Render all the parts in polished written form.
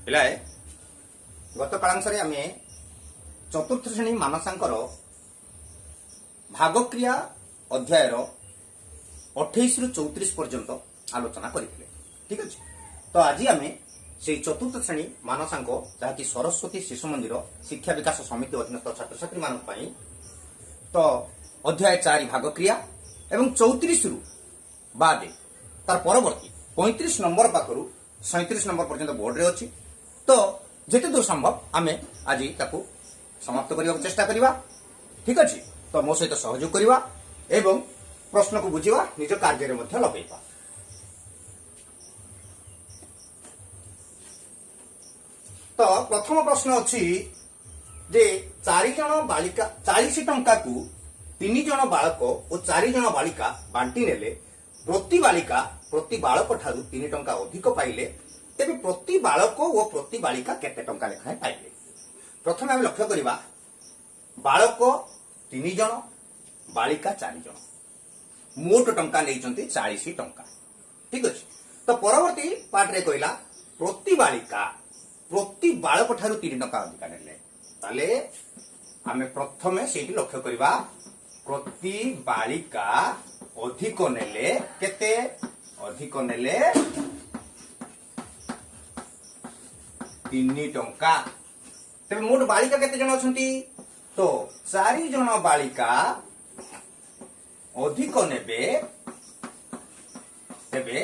पिलाए गत कालांशरे आमे चतुर्थ श्रेणी मानसांकर भागक्रिया अध्यायर 28 रु 34 पर्यंत आलोचना करथिले। ठीक अछि। तो आज आमे से चतुर्थ श्रेणी मानसांक जहाँकि सरस्वती शिशु मंदिर शिक्षा विकास समिति अधीनस्थ छात्र छात्री मान तो अध्याय 4 भागक्रिया एवं 34 रु बाद तार परवर्ती 35 नंबर पाखरु 37 नंबर पर्यंत बोर्ड रे अछि। तो जेते दूर संभव आमे आज ताकू समाप्त करने को चेष्टा करिवा। ठीक अछि। तो मो सहित सहयोग करिवा एवं प्रश्न को बुझिवा निज कार्य रे मध्ये लगेइबा। तो प्रथम प्रश्न अछि जे 4 जन बालिका 40 टंका को 3 जन बालक और 4 जन बालिका बांटी नेले प्रति बालिका प्रति बालक ठारू 3 टंका अधिक पाइले तेबे प्रति बालक और प्रति बालिका केते टंका लेखाए पाइले। प्रथम हम लक्ष्य करिवा बालक 3 जन बालिका 4 जन मोट टंका लेइचंती 40 टंका। ठीक अछि। तो परवर्ती पार्ट रे कहला प्रति बालिका प्रति बालक ठारू 3 टंका अधिक नेले ताले आमे प्रथमे सेठी लक्ष्य करिवा प्रति बालिका अधिक नेले केते अधिक नेले 3 टंका। तेबे मोट बालिका केते जन अछंती तो 4 जन बालिका अधिक नेबे तेबे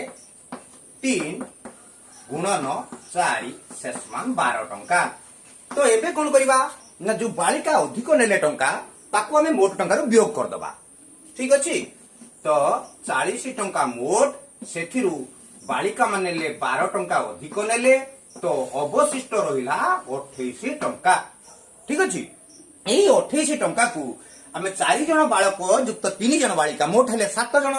3 गुणन 4 शेषमान 12 टंका। तो एबे कोन करिवा ना जो बालिका अधिक नेले टंका ताको हमें मोट टंका रो वियोग कर दबा। ठीक अछि। तो 40 टंका मोट सेथिरु बालिका माने ले 12 टंका अधिक नेले तो अवशिष्ट रहिला 28 टंका। ठीक अछि। एई 28 टंका को हमें 4 जन बालक युक्त 3 जन बालिका मोट हेले 7 जन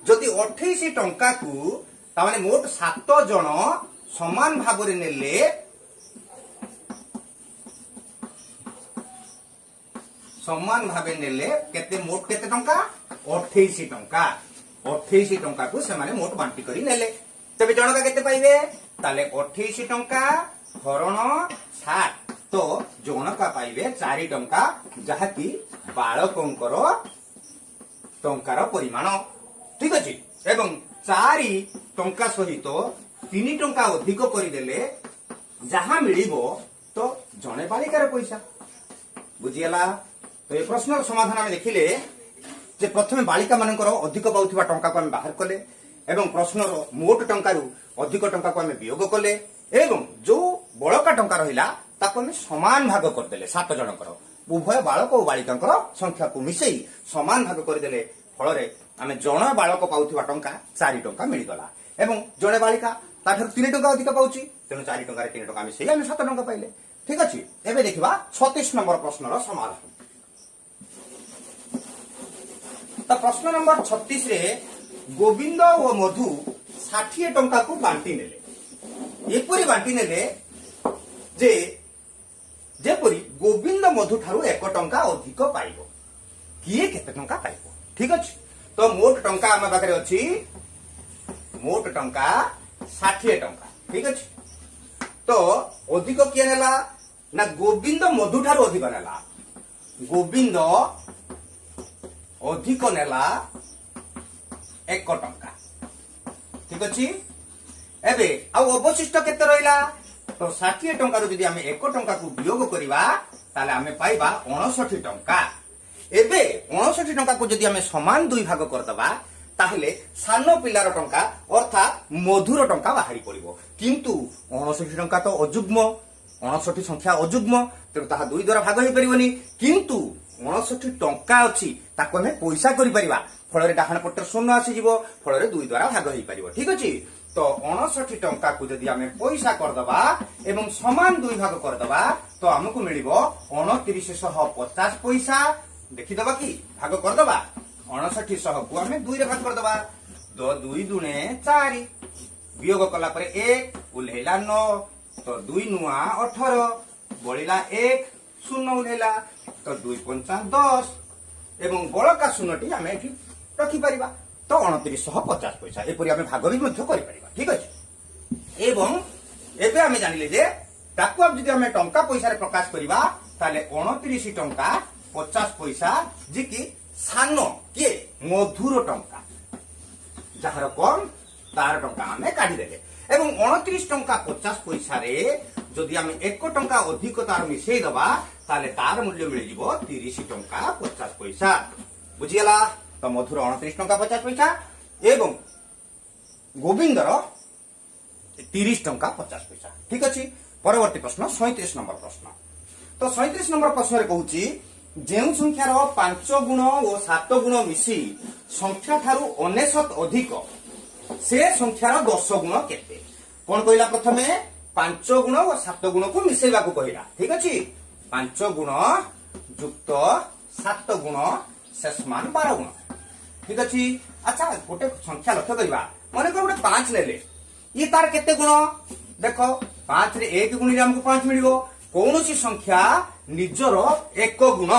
जदि 28 टंका को ता माने मोट 7 जन समान भाव रे नेले समान भावे नेले केते मोट केते टंका 28 टंका 28 टंका को से माने मोट बांटी करी नेले तबे जनका केते पाइबे ताले 28 टंका हरण 60 तो जनका पाइबे 4 टंका जहा कि बालकंकर टंकार परिमाण। ठीक अछि। एवं 4 टंका सहित 3 टंका अधिक करि देले जहा मिलिबो तो जने बालिकार पैसा बुझियला। तो ये प्रश्न समाधान आम देखिले जे प्रथमे बालिका मानकर अधिक पाउथिबा टंका को हम बाहर कले एवं प्रश्नर मोट टंका अधिक टंका को हम वियोग कले एवं जो बड़का टंका रहिला ताको हम समान भाग करदेले 7 जनकर उभय बालक और बालिकांकर संख्या को मिसई समान भाग करदेले फल रे आमे जण बालक पाउथिबा टंका 4 टंका मिली गला एवं जणे बालिका ताठर 3 टंका अधिक पाउची तेनु 4 टंका रे 3 टंका मिसई आमे 7 टंका पाइले। ठीक अछि। एबे देखिबा 36 नंबर प्रश्नर समाधान। तो प्रश्न नंबर 36 रे गोविंद और मधु 60 टंका को बांटी नेले एपरी बांटी नेले जे जेपरी गोविंद मधु ठारू 1 टंका अधिक पाइबो किए केते टंका पाइबो। ठीक अछि। तो मोट टंका हम पाखरे अछि मोट टंका 60 टंका। ठीक अछि। तो अधिक किए नेला ना गोविंद मधु ठारू अधिक नेला गोविंद अधिक नेला 1 टंका। ठीक अछि। एबे आ अवशिष्ट केते रहिला तो 60 टंका रो जदी हमें 1 टंका को वियोग करिवा ताले हमें पाइबा 59 टंका। एबे 59 टंका को जदी हमें समान 2 भाग कर दबा ताहले सानो पिलार टंका अर्थात मधुर टंका बाहरी पड़िबो किंतु 59 टंका तो अजुग्म 59 संख्या अजुग्म तेणु ताहा 2 द्वारा भाग होई परिबोनी किंतु 59 टंका अछि ताको हमें पैसा करि परिबा फल रे डाहाण पटर शून्य आसी जिवो फल रे 2 द्वारा भाग होई परिबो। ठीक अछि। तो 59 टंका को जदी हमें पैसा कर दबा एवं समान 2 भाग कर दबा तो हमकु मिलिबो 2950 पैसा देखि दबा कि भाग कर दबा 59 को हमें 2 रे भाग कर दबा 2 दुने 4 वियोग कला परे 1 उल्हेला 9 तो 2 नुआ 18 बळिला 1 शून्य उल्हेला तो 2 पंचा 10 एवं बड़का शून्यटी आम एठी रखी परिबा तो 2950 पैसा एपरि आम भाग भी मध्य करि परिबा। ठीक अछि। एवं एबे आम जानिले जे ताकू अब जदि आम टंका पैसा प्रकाश करवा ताले 29 टंका 50 पैसा जी कि सान किए मधुर टंका जार कम तार टंका आम काढ़ीदेले एवं 29 टंका 50 पैसा जदि आम 1 टंका अधिक तार मिसई दबा ताले तार मूल्य मिल जिवो 30 टंका 50 पैसा बुझीगला। तो मधुर 29 टंका 50 पैसा एवं गोविंदर 30 टंका 50 पैसा। ठीक अच्छे। परवर्ती प्रश्न 37 नंबर प्रश्न। तो 37 नंबर प्रश्न रे कहूची जेउ संख्यार 5 गुण और 7 गुण मिसी संख्या ठारू 99 अधिक से संख्यार 10 गुण केते कौन कहला प्रथमे 5 गुण और 7 गुण को मिसेबा को कहला। ठीक अच्छे। 5 गुण युक्त 7 गुण शेष मान 12 गुण। ठीक अच्छे। अच्छा गोटे संख्या लक्ष्य करवा मन कर गोटे 5 ले ये तार केते गुण देख 5 रे 1 गुण हमको 5 मिलिबो कौन सी संख्या निजर 1 गुण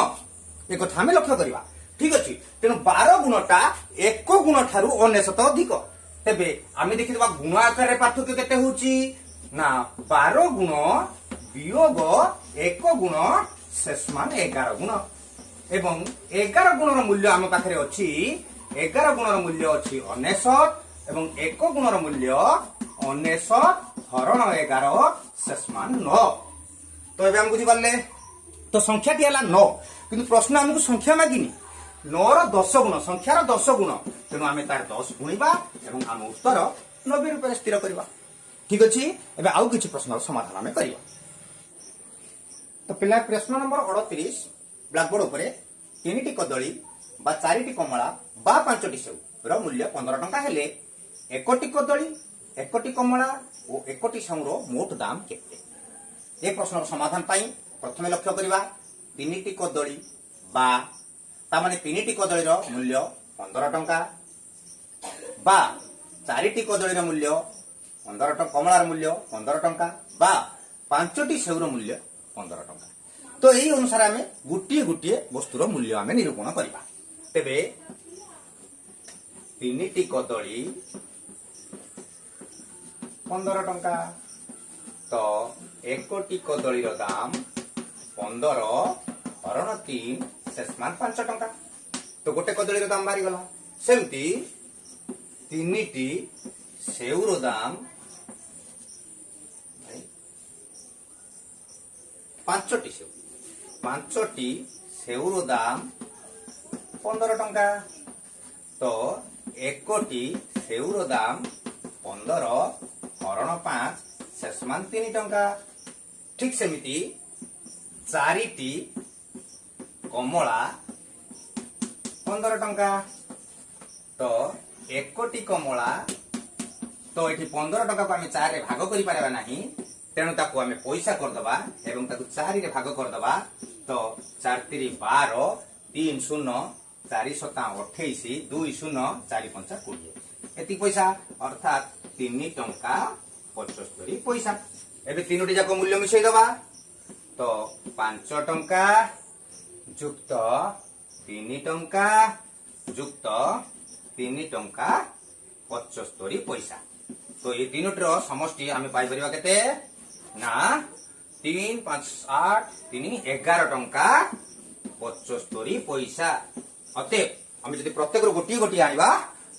एक कथा आम लक्ष्य करवा। ठीक अच्छे। तेणु 12 गुणटा 1 गुण ठारू 99 अधिक तेबे आम देखिबा गुण आकार पार्थक्य केते होची ना 12 गुण वियोग 1 गुण शेष मान 11 गुण एवं 11 गुणर मूल्य आम पाखरे अछि 11 गुणर मूल्य अछि 99 एवं 1 गुणर मूल्य 99 हरण 11 शेष मान 9। तो एबे हम बुझी पारले तो संख्या टी हला 9 किंतु प्रश्न हमको संख्या मागिनी 9 रो 10 गुण संख्यार 10 गुण तेणु आम तार 10 गुणिबा एवं आम उत्तर 90 रूप स्थिर करवा। ठीक अच्छे। एबे आउ किछि प्रश्न समाधान आम करवा। तो पिला प्रश्न नंबर 38 ब्लैकबोर्ड उपरे 3टी कदली बा 4टी कमला बा 5टी सेउ रो मूल्य 15 टंका हेले 1टी कदली 1टी कमला और 1टी सेउर मोट दाम केते। ए प्रश्न समाधान पाई प्रथमे लक्ष्य करवा 3टी कदली बा तामाने 3टी कदली रो मूल्य 15 टंका बा 4टी कदली रो मूल्य 15 टंका कमलार मूल्य 15 टंका बा 5टी सेउर मूल्य 15 टंका। तो यही अनुसार आम गोटे गोटे वस्तुर मूल्य आम निरूपण करवा। तेबे 3टी कदली 15 टंका तो 1टी कदलीर दाम 15 हरण 3 शेष मान 5 टंका। तो गोटे कदलीर दाम बाहरी गला सेमती 3टी सेउर दाम 5टी सेउ 5टी सेउर दाम 15 टंका तो 1टी सेउर दाम 15 हरण 5 शेष मान 3 टंका। ठीक सेमिति 4टी कमला 15 टंका तो 1टी कमला तो ये 15 टंका को आम 4 रे भाग करि पारबा नाही तेणु ताकू आम पैसा करदबा एवं ताकू 4 रे भाग करदबा तो 4 3 12 3 0 4 7 28 2 0 4 5 20 एति पैसा अर्थात 3 टंका 75 पैसा। एबे तीनोटी जाक मूल्य मिसई दबा तो 5 टंका युक्त 3 टंका युक्त 3 टंका 75 पैसा। तो ये तीनोटर समष्टि आम पाई परिबा केते ना 3 5 8 3 11 टंका 75 पैसा। अतएव आम जदि प्रत्येक गोटी गोटी आनिबा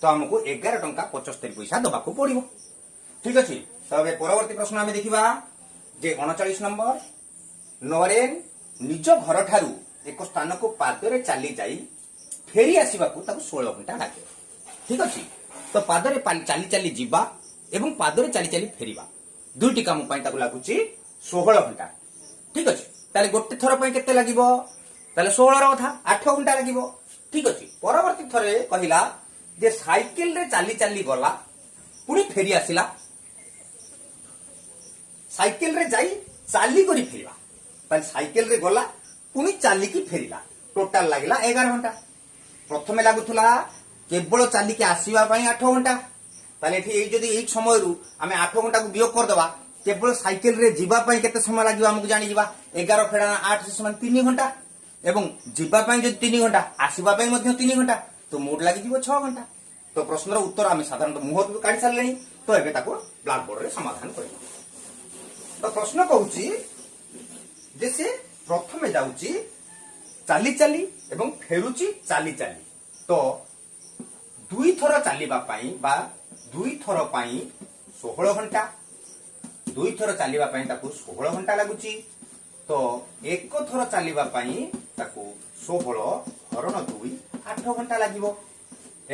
तो हमको 11 टंका 75 पैसा दबाको पड़िबो। ठीक अछि। तबे परवर्ती प्रश्न आम देखिबा जे 39 नंबर नरेन निज घर ठारू एक स्थान को पादरे चली जाई फेरी आसीबा को ताको 16 घंटा लागे। ठीक अछि। तो पादरे चली चली जीवा एवं पादरे चली चली फेरिबा दुईटी काम पई ताको लागुची 16 घंटा। ठीक अछि। ताले गोटे थर पई केते लागिबो ताले 16 रो कथा 8 घंटा लागिबो। ठीक अछि। परवर्ती थरे कहिला जे साइकिल रे चली चली गला पुणी फेरी आसिला साइकिल रे जाई चाली करी फेरिबा ताले साइकिल रे गला पुणी चाली की फेरिला टोटल लागिला 11 घंटा। प्रथमे लागुथुला केवल चाली के आसीबा पई 8 घंटा ताले एठी जदी एक समय रु आमे 8 घंटा को वियोग कर दबा केवल साइकिल रे जीवा पई केते समय लागिबा हमकु जानि जीवा 11 फेडा 8 समान 3 घंटा एवं जीवा पई जदी 3 घंटा आसीबा पई मध्ये 3 घंटा तो मोड लागि जीवो 6 घंटा। तो प्रश्नर उत्तर आमे साधारणतः मुहत काढी सारलेनी तो एबे ताको ब्लैक बोर्ड रे समाधान करबा। तो प्रश्न कहूची जे से प्रथमे जाउची चाली चाली एवं फेरुची चाली चाली तो दुई थर चलिबा पई बा दुई थर पई 16 घंटा दुई थर चलिबा पई ताकू 16 घंटा लागुची तो एक थर चलिबा पई ताकू 16 हरण 2 8 घंटा लागिवो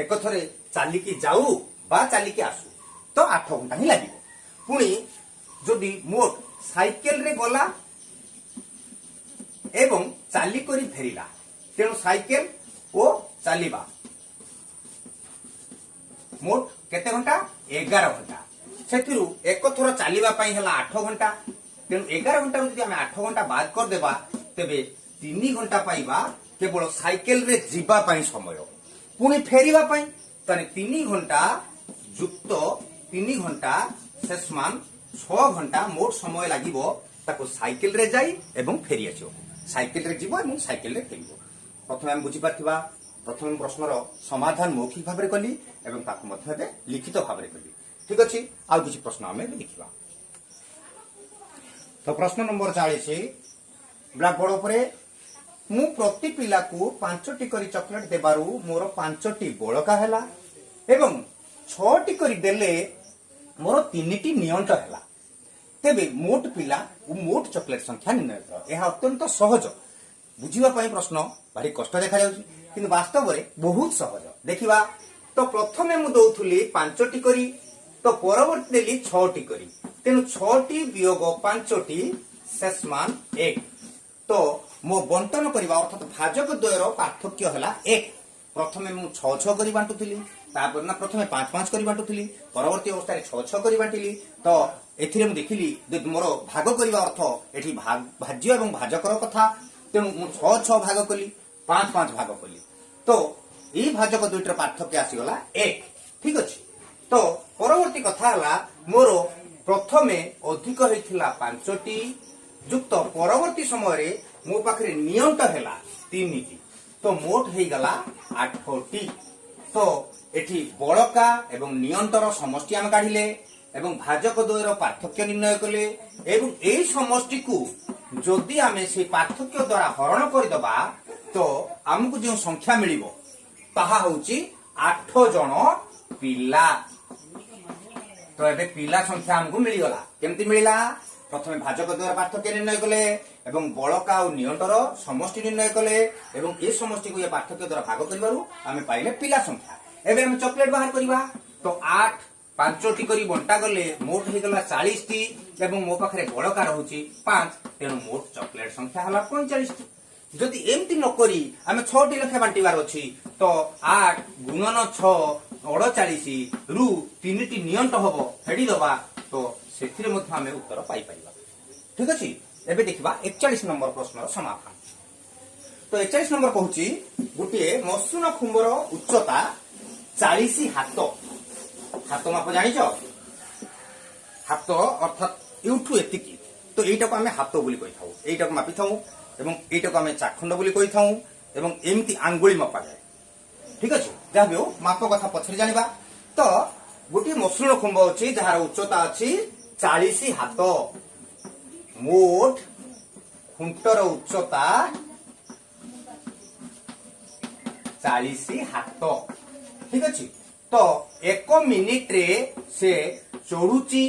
एक थरे चालिकी जाऊ बा चालिकी आसू तो 8 घंटा ही लागिवो पुणी जदि मोट साइकेल रे गला एवं चाली करी फेरिला तेणु साइकेल ओ चालिबा मोट केते घंटा 11 घंटा सेथिरु एक थर चालिबा पई हला 8 घंटा तेणु 11 घंटा जदि हम 8 घंटा बाद कर देबा तेबे 3 घंटा पाइबा केवल साइकेल रे जीवा पई समय पुणी फेरिबा पई तने 3 घंटा युक्त 3 घंटा शेषमान 6 घंटा मोट समय लागिबो ताको साइकेल रे जाई एवं फेरि आछो साइकेल रे जीवो एवं साइकेल रे फेरिबो प्रथमे हम बुझी पाथिबा प्रथम प्रश्नर समाधान मौखिक भाव में कली एवं ताकू मध्य लिखित भाव में कली ठीक अच्छे आउ किसी प्रश्न आम देखा तो प्रश्न नंबर 40 ब्लैक बोर्ड पर मु प्रति पिला को 5टी करी चॉकलेट देबारु मोर 5टी बड़का हैला एवं 6टी करी देले मोर 3टी नियंट हैला तेबे मोट पिला और मोट चॉकलेट संख्या निर्णय कर यह अत्यंत सहज बुझिबा पई प्रश्न भारी कष्ट देखा जाउची किंतु वास्तव में बहुत सहज देखिबा तो प्रथमे मु दउथुली 5टी करी तो परवर्ती देली 6टी करी तेनु 6टी वियोग 5टी शेषमान 1 तो मो बंटन करबा अर्थात भाजक द्वयर पार्थक्य हला 1 प्रथमे मु 6 करी बांटुथिली तापर ना प्रथमे 5 करी बांटुथिली परवर्ती अवस्था रे 6 करी बांटिली तो एथिरे मु देखिली मोर भाग करबा अर्थ एठी भाज्य एवं भाजकर कथा तेणु मु 6 भाग कली 5 भाग कली तो ये भाजक दुईटर पार्थक्य आसीगला 1 ठीक अच्छे तो परवर्ती कथा हला मोर प्रथमे अधिक होइथिला 5टी युक्त परवर्ती समय रे मो पाखरे नियंट हैला 3टी तो मोट हे गला 8टी तो एठी बड़का एवं नियंटर समष्टि हम काढिले एवं भाजक द्वयर पार्थक्य निर्णय कले एवं एई समष्टि को जदि आमे से पार्थक्य द्वारा हरण करदबा तो हमको जो संख्या मिलिबो ताहा होची 8 जन पिला तो एबे पिला संख्या हमको मिलिगला केमती मिलिला प्रथमे भाजक द्वारा पार्थक्य निर्णय कले एवं बड़का और नियंटर समष्टि निर्णय कले एवं ए समष्टि को ये पार्थक्य द्वारा भाग करबारु आमे पाइले पिला संख्या एबे हम चॉकलेट बाहर करबा तो 8 5टी करी बंटा गले मोट हे गला 40टी एवं मो पाखरे बड़का रहउची 5 तेनु मोट चॉकलेट संख्या हला 45टी जदि एमती न करी आमे 6टी लेखा बांटिबार अछि तो 8 गुणन 6 48 रु 3टी नियंट हबो फेडी दबा तो सेथिरे मध्ये आमे उत्तर पाई परिबा ठीक अछि एबे देखिबा 41 नंबर प्रश्नर समाधान तो 41 नंबर कहूची गुटिए मसुन खुंबर उच्चता 40 हाथ माप जानिछ हाथ अर्थात यूठू एतिकी तो एटा को आमे हाथ बोली कहि थाउ एटा को मापि थाउ एवं एटा को आमे चाखंड बोली कहि थाउ एवं एमती आंगुली मापा जाय ठीक अछि जाबे माप कथा पछरे जानिबा तो गुटी मसुन खुंब अछि जहार उच्चता अछि 40 हाथ मोट खुंटर उच्चता 40 हाथ ठीक अछि तो 1 मिनिट रे से चढ़ुची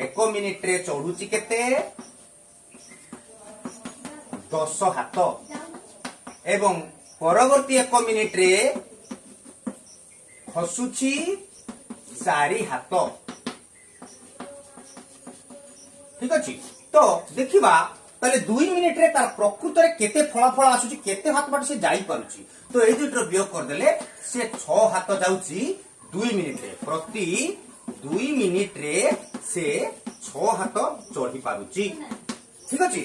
1 मिनिट रे चढ़ुची केते 10 हाथ एवं परवर्ती 1 मिनिट रे खसुची 4 हाथ ठीक अछि तो देखिबा ताले 2 मिनिट रे तार प्रकृत रे केते फलाफल आसुची केते हाथ बाट से जाई पारुची तो एई दुटर वियोग कर देले से 6 हाथ जाउची 2 मिनिट रे प्रति 2 मिनिट रे से 6 हाथ चढ़ी पारुची ठीक अछि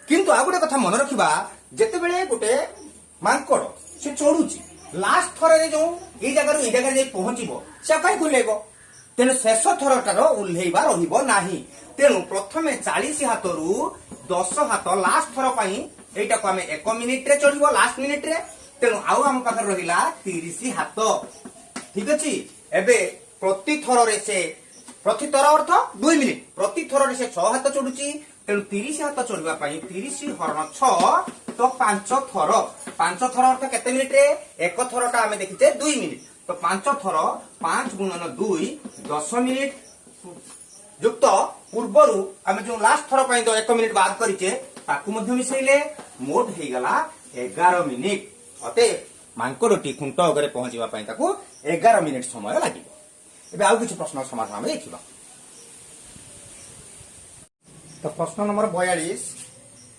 किंतु आ गोटे कथा मन रखिबा जेते बेले गोटे मांकड़ से चढ़ुची लास्ट थर रे जो ए जगह रे जाई पहुंचीबो से काई खुलेबो तेनु शेष थरटार उल्लेइबा रहिबो नाही तेनु प्रथमे 40 हाथ रु 10 हाथ लास्ट थर पई एटा को हमें 1 मिनिट रे चढ़िबो लास्ट मिनिट रे तेनु आउ हम पाखर रहिला 30 हाथ ठीक अछि एबे प्रति थर रे से प्रति थर अर्थ 2 मिनिट प्रति थर से 6 हाथ चढ़ुची तेणु 30 हाथ चढ़ा 30 हरण 6 तो 5 थर अर्थ केते मिनिट रे एक थरटा आम देखीचे 2 मिनिट तो 5 थर 5 गुणन 2 10 मिनिट युक्त पूर्वर आम जो लास्ट थर 1 मिनिट बाद करिचे ताकू मध्य मिसेले मोट हो गला 11 मिनिट अते मांकड़टी खुंट अगरे पहुंचवा 11 मिनिट समय लगे। एबे आउ किछि प्रश्न समाधान में देखिबा। तो प्रश्न नंबर 42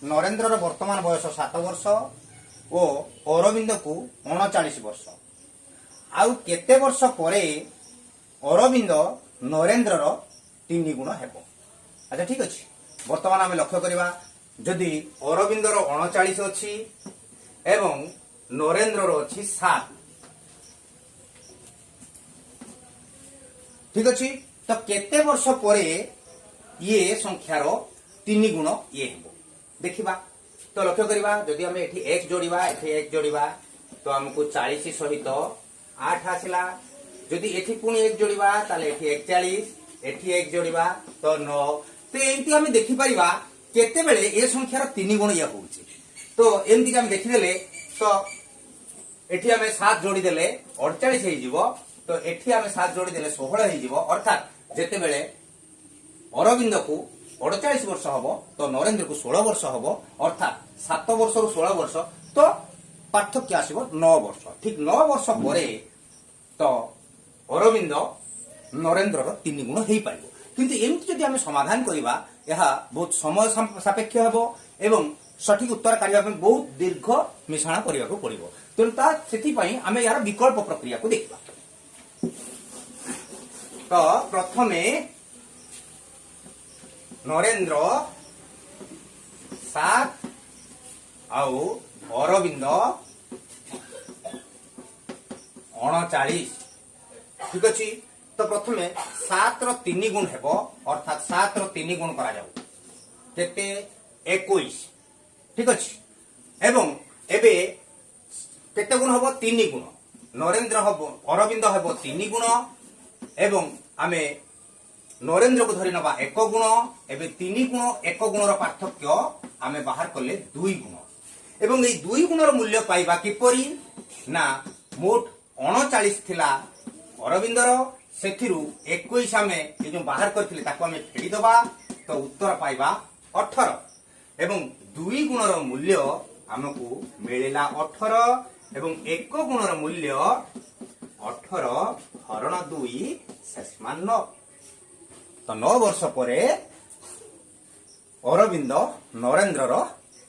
नरेंद्र वर्तमान बयस 7 वर्ष और अरविंद को 39 वर्ष आउ केते वर्ष परे अरविंद नरेंद्र 3 गुण हेबो। अच्छा ठीक अछि वर्तमान आम लक्ष्य करिबा जदि अरविंदर 39 अछि एवं नरेंद्र अच्छी 7 ठीक अच्छी तो केते वर्ष परे ये संख्यार 3 गुण ये हेबो देखिबा। तो लक्ष्य करिबा जदि हमें एठी x जोड़िबा तो हमको 40 सहित 8 आसिला जदि एठी पुणी 1 जोड़िबा ताले एठी 41 एठी 1 जोड़िबा तो 9 तो एमती हम देखि परिबा केते बेले ए संख्यार 3 गुण या होउची। तो एमती हम देखिदेले तो एठी हमें 7 जोड़ी देले 48 हो जीवो तो एठी हमें 7 जोड़ी देले 16 हो जीवो अर्थात जेते बेले अरविंद को 48 वर्ष हबो तो नरेंद्र को 16 वर्ष हबो अर्थात 7 वर्ष रु 16 वर्ष तो पार्थक्य आसीबो 9 वर्ष ठीक 9 वर्ष परे तो अरविंद नरेंद्र 3 गुण हेई पाइबो। किंतु एमती जदि हमें समाधान करिबा यहा बहुत समय सापेक्ष हबो एवं सठिक उत्तर काढिबा पे बहुत दीर्घ मिश्रण करिया को पड़िबो तेणु ता सेति पई आमे यार विकल्प प्रक्रिया को देखिबा। तो प्रथमे नरेंद्र 7 आउ अरविंद 39 ठीक अछि। तो प्रथमे 7 रो 3 गुण हेबो अर्थात 7 रो 3 गुण करा जाऊ केते 21 ठीक अछि एवं एबे केते गुण हबो 3 गुण नरेंद्र हबो अरविंद हबो 3 गुण एवं आमे नरेंद्र को धरि नबा 1 गुण एबे 3 गुण 1 गुणर पार्थक्य आमे बाहर करले 2 गुण एवं ए 2 गुणर मूल्य पाइबा किपरि ना मोट 39 थिला अरविंदर सेथिरु 21 आमे ए जो बाहर करथिले ताको आमे फेडी दबा तो उत्तर पाइबा 18 एवं 2 गुणर मूल्य हमको मिलिला 18 एवं 1 गुणर मूल्य 18 हरण 2 शेषमान 9 तो 9 वर्ष परे अरविंद नरेंद्र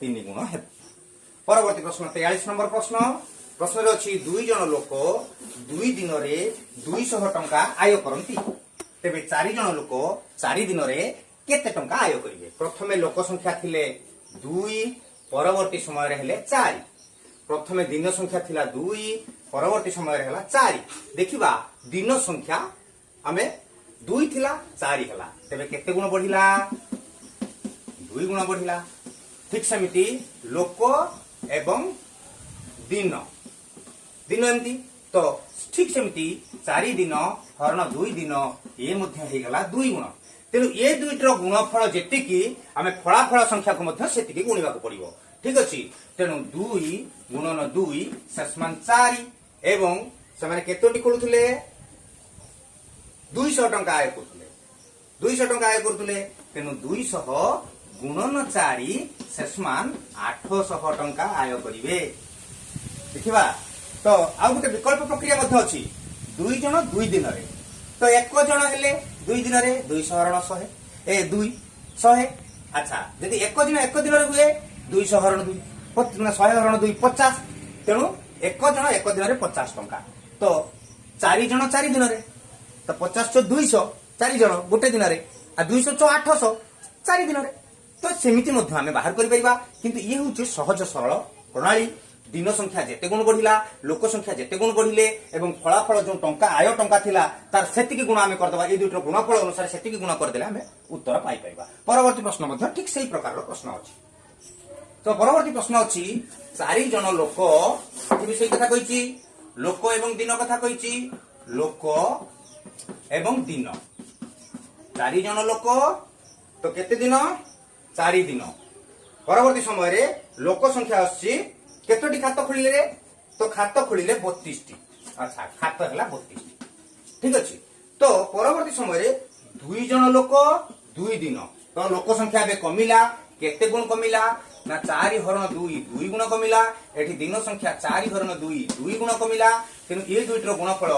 3 गुण हे। परवर्ती प्रश्न 43 नंबर प्रश्न अच्छी 2 जन लोक 2 दिन रे 200 टंका आय करती तेबे 4 जन लोक 4 दिन रे केते टंका आय करिवे। प्रथमे लोक संख्या थिले 2 परवर्ती समय हेले 4 प्रथमे दिन संख्या थिला 2 परवर्ती समय हेला 4 देखिबा दिन संख्या हमें 2 थिला 4 हेला तेबे केते गुण बढ़िला 2 गुण बढ़िला। ठीक सेमिति लोक एवं दिन दिन एमती तो ठीक सेमिति 4 दिन हरण 2 दिन ये मध्य हे गला 2 गुण तेणु ये दुईटर गुणफल जेतिकी आमे फलाफल संख्या को मध्य सेतिकी गुणिबा को पड़िबो ठीक अछि। तेणु 2 गुणन 2 शेषमान 4 एवं सेमाने केतोटी करूथले 200 टंका आय करथुले 200 टंका आय करथुले तेणु 200 गुणन 4 शेषमान 800 टंका आय करिवे देखिबा। तो आ गोटे विकल्प प्रक्रिया मध्य अछि 2 जन 2 दिन रे तो 1 जन हेले 2 दिन रे 200 हरण 100 ए 200 अच्छा यदि 1 दिन रे हुए 200 हरण 2 100 हरण 2 50 तेणु 1 जन 1 दिन रे 50 टंका तो 4 जन 4 दिन रे तो 50 चो 200 4 जन गोटे दिन रे आ 200 चो 800 4 दिन रे तो सेमिति मध्य हमें बाहर करि परिबा। किंतु ये होचे सहज सरल प्रणाली दिन संख्या जेते गुण बढ़िला लोक संख्या जेते गुण बढ़िले एवं फलाफल जो टंका आय टंका थिला तार सेतिकी गुण आमे कर दबा ए दुइटर गुणफल अनुसार सेतिकी गुण कर देले हमें उत्तर पाई परिबा। परवर्ती प्रश्न मध्य ठीक सेही प्रकार प्रश्न अछि। तो परवर्ती प्रश्न अछि 4 जन लोक एथि विषय कथा कहिछि लोक एवं दिन कथा कहिछि लोक एवं दिन चारि जन लोक तो केते दिन 4 दिन परवर्ती समय रे लोक संख्या आछि केतोटी खात खोलिले रे तो खात खोलिले 32 टी अच्छा खात हला 32 टी ठीक अछि तो परवर्ती समय रे 2 जन लोक 2 दिन तो लोक संख्या बे कमिला केते गुण कमिला ना 4 हरण 2 2 गुण कमिला एठी दिन संख्या 4 हरण 2 2 गुण कमिला तेनु ए दुईटर गुणफल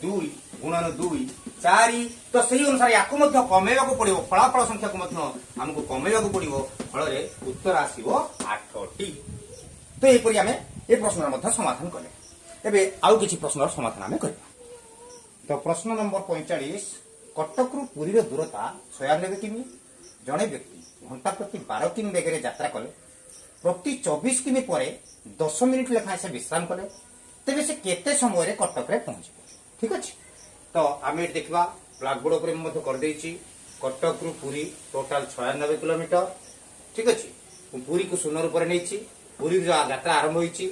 2 गुणन 2 4 तो सही अनुसार याकु मध्य कमेवा को पड़िबो फलाफल संख्या को मध्य हमको कमेवा को पड़िबो फल रे उत्तर आसीबो 8 टी तो ए परि हमें ए प्रश्न मध्य समाधान कले एबे आउ किछि प्रश्नर समाधान हमें करबा तो प्रश्न नंबर 45 कटक रु पुरी रो दूरता 96 किमी जणे व्यक्ति घंटा प्रति 12 किमी बेगरे यात्रा कले प्रति 24 किमी परे 10 मिनिट लेखा से विश्राम कले तेबे से केते समय रे कटक रे पहुंचबो ठीक अछि तो आमे देखबा ब्लैक बोर्ड ऊपर मध्य कर देछि कटक रु पुरी टोटल 96 किलोमीटर ठीक अछि पुरी को सुनर ऊपर नेछि पुरी जो यात्रा आरंभ होईछि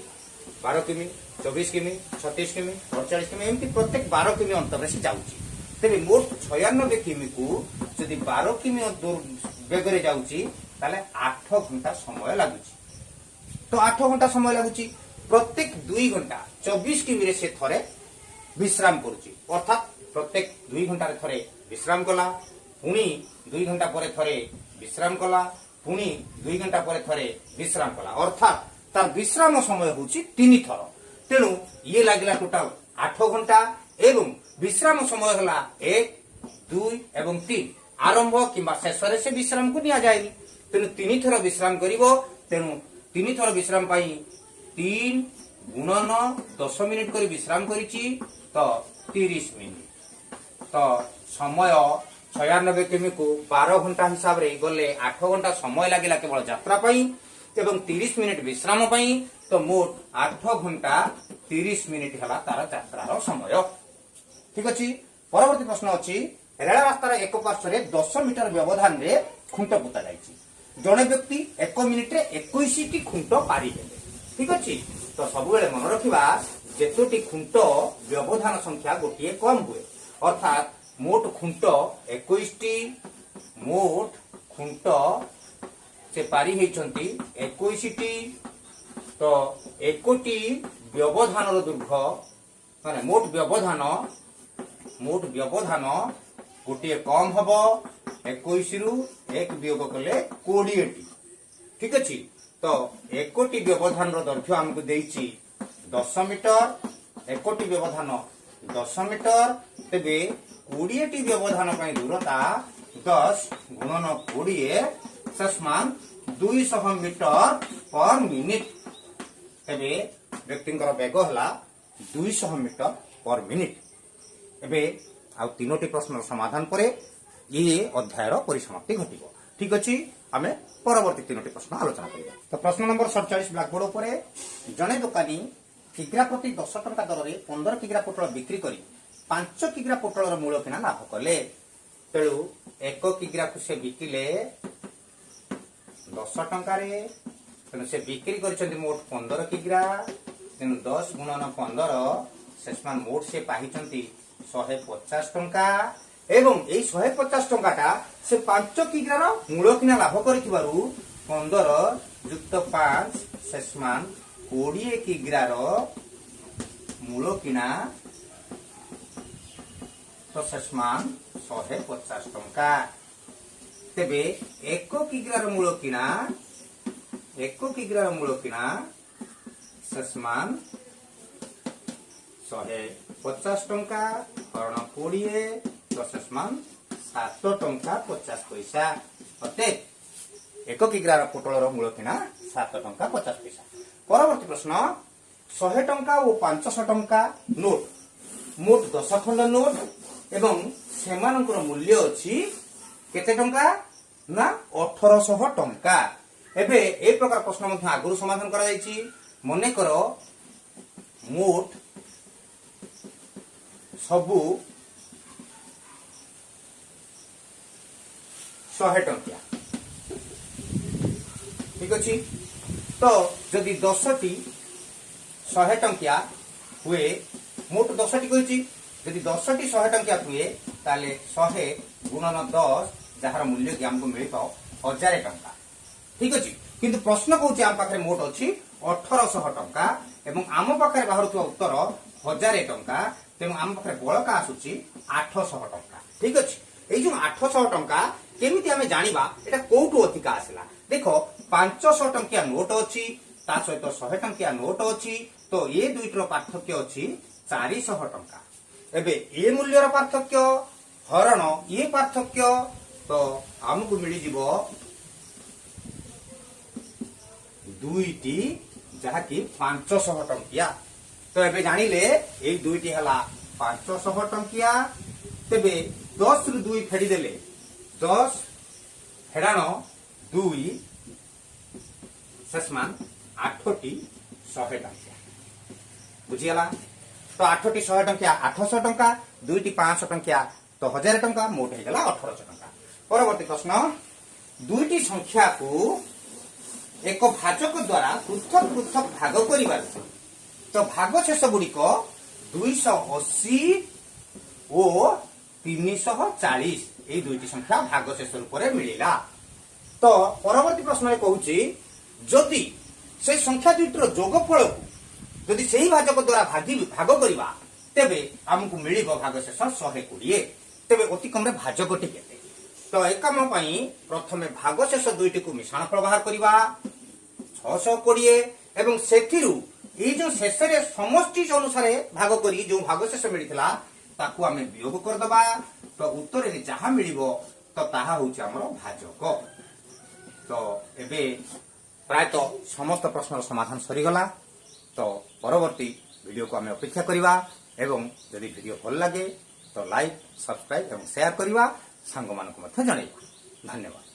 12 किमी 24 किमी 36 किमी 48 किमी एमती प्रत्येक 12 किमी अंतर रे से जाउछि तेबे मोट 96 किमी को यदि 12 किमी दूर बेगरे जाउछि ताले 8 घंटा समय लागुछि तो 8 घंटा समय लागुछि प्रत्येक 2 घंटा 24 किमी रे से थरे विश्राम करूछि अर्थात प्रत्येक 2 घंटा रे थरे विश्राम कला पुणी 2 घंटा परे थरे विश्राम कला पुणी 2 घंटा परे थरे विश्राम कला अर्थात तार विश्राम समय होछि 3 थर तेणु ये लागिला टोटल 8 घंटा एवं विश्राम समय हला 1 2 एवं 3 आरंभ किंबा शेष रे से विश्राम को निया जायनी तेणु 3 थर विश्राम करिवो तेणु 3 थर विश्राम पाई 3 गुणन 10 मिनिट करी विश्राम करिछि तो 30 मिनिट तो समय 96 किमी को 12 घंटा हिसाब रे गले 8 घंटा समय लागिला केवल यात्रा पाई एवं 30 मिनिट विश्राम पाई तो मोट 8 घंटा 30 मिनिट हला तार यात्रार समय ठीक अछि परवर्ती प्रश्न अछि रेल रास्तार एक पार्श्व रे 10 मीटर व्यवधान रे खुंट पुता जायछि जणे व्यक्ति 1 मिनिट रे 21 टी खुंट पारी हेले ठीक अछि तो सब बेले मन रखिबा जेतोटी खुंट व्यवधान संख्या गोटिए कम हुए अर्थात मोट खुंट 21 टी मोट खुंट से पारी हेचंती 21 टी तो 1टी व्यवधान रो दुर्घ माने मोट व्यवधान गोटिए कम हबो 21 रु 1 वियोग कले 20 टी ठीक अछि तो 1टी व्यवधान रो दैर्घ्य हमकु देइछि 10 मीटर 1टी व्यवधान 10 मीटर तेबे 20 टी व्यवधान पई दूरता 10 गुणन 20 समान 200 मीटर पर मिनिट तेबे व्यक्तिंकर वेग हला 200 मीटर पर मिनिट एबे आ तीनोटी प्रश्न समाधान परे ये अध्यायर परिसमाप्ति घटिबो ठीक अछि आमे परवर्ती तीनोटी प्रश्न आलोचना करिबा तो प्रश्न नंबर 47 ब्लैक बोर्ड उपरे जने दुकानी किग्रा प्रति 10 टंका दर रे 15 किग्रा पोटल बिक्री करी 5 किग्रा पोटल रो मूल्य किना लाभ कले तेळु 1 किग्रा को से बिकिले 10 टंका रे तेणु से बिक्री करछन्ती मोट 15 किग्रा तेणु 10 गुणन 15 सेसमान मोट से पाहिचन्ती 150 टंका एवं ए 150 टंकाटा से 5 किग्रा मूल्य किना लाभ करिथिबारु 15 युक्त 5 सेसमान 20 किग्रा मूल्य किना तो सेसमान 150 टंका तेबे 1 किग्रा मूल्य किना सेसमान 150 टंका हरण 20 तो सेसमान 7 टंका 50 पैसा अते 1 किग्रा पोटल मूल्य किना 7 टंका 50 पैसा परवर्ती प्रश्न 100 टंका और 500 टंका नोट मोट 10 खंड नोट एवं सेमानकर मूल्य अछि केते टंका ना 1800 टंका एबे ए प्रकार प्रश्न मध्ये आगुरु समाधान करा जायछि मने करो मोट सबु 100 टंकिया ठीक अछि तो जदि 10टी 100 टंकिया हुए मोट 10टी कहिछि जदि 10टी 100 टंकिया हुए ताले 100 गुणन 10 जार मूल्य कि आमको मिल 1000 टंका। ठीक अछि किंतु प्रश्न कहूँ आम पाखे मोट अच्छी 1800 टंका एवं आम पाखे बाहर उत्तर 1000 टंका। तेणु आम पाखे बड़का आसूची 800 टंका। ठीक अच्छे ये जो 800 टंका केमिति आमे जानिबा एटा कोउटु अधिका आसला देखो 500 टंकिया नोट अच्छी ता सहित 100 टंकिया नोट अच्छी तो ये दुईटर पार्थक्य अच्छी 400 टंका। एबे ए मूल्यर पार्थक्य हरण ये पार्थक्य तो आमको मिली जीवो दुईटी जहाँकि 500 टंकिया। तो एबे जानिले ए दुईटी हला 500 टंकिया तेबे 10 रु 2 फेड़ी देले 10 फेड़ाण 2 शेषमान 8टी 100 टंकिया बुझीगला। तो 8टी 100 टंकिया 800 टंका 2टी 500 टंकिया तो 1000 टंका मोट हो गला 1800 टंका। परवर्ती प्रश्न दुईटी संख्या को एक भाजक द्वारा पृथक पृथक भाग करिबार तो भाग शेष गुड़िक 280 और 340 ये दुईटी संख्या भाग शेष रूप में मिलिला। तो परवर्ती प्रश्न कहूची जदि से संख्या दुईटर जोगफल को जदि से ही भाजक द्वारा भाग करवा तेबे आमको मिल भाग शेष 120 तेबे अति कम भाजकटी केते। तो एक काम प्रथमे भाग शेष दुईटी को मिश्रण फल बाहर करवा 620 एवं सेथिरु ये जो शेष समष्टि अनुसार भाग करी जो भाग शेष मिलता ताकू आमे वियोग करदबा तो उत्तर में जहाँ मिलिबो तो ताहा होउछि हमर भाजक। तो एबे प्रायतः समस्त प्रश्न समाधान सरीगला। तो परवर्ती वीडियो को आमे अपेक्षा करिवा एवं यदि वीडियो भल लगे तो लाइक सब्सक्राइब एवं शेयर करिवा सांग मानक मध्य जणैबा। धन्यवाद।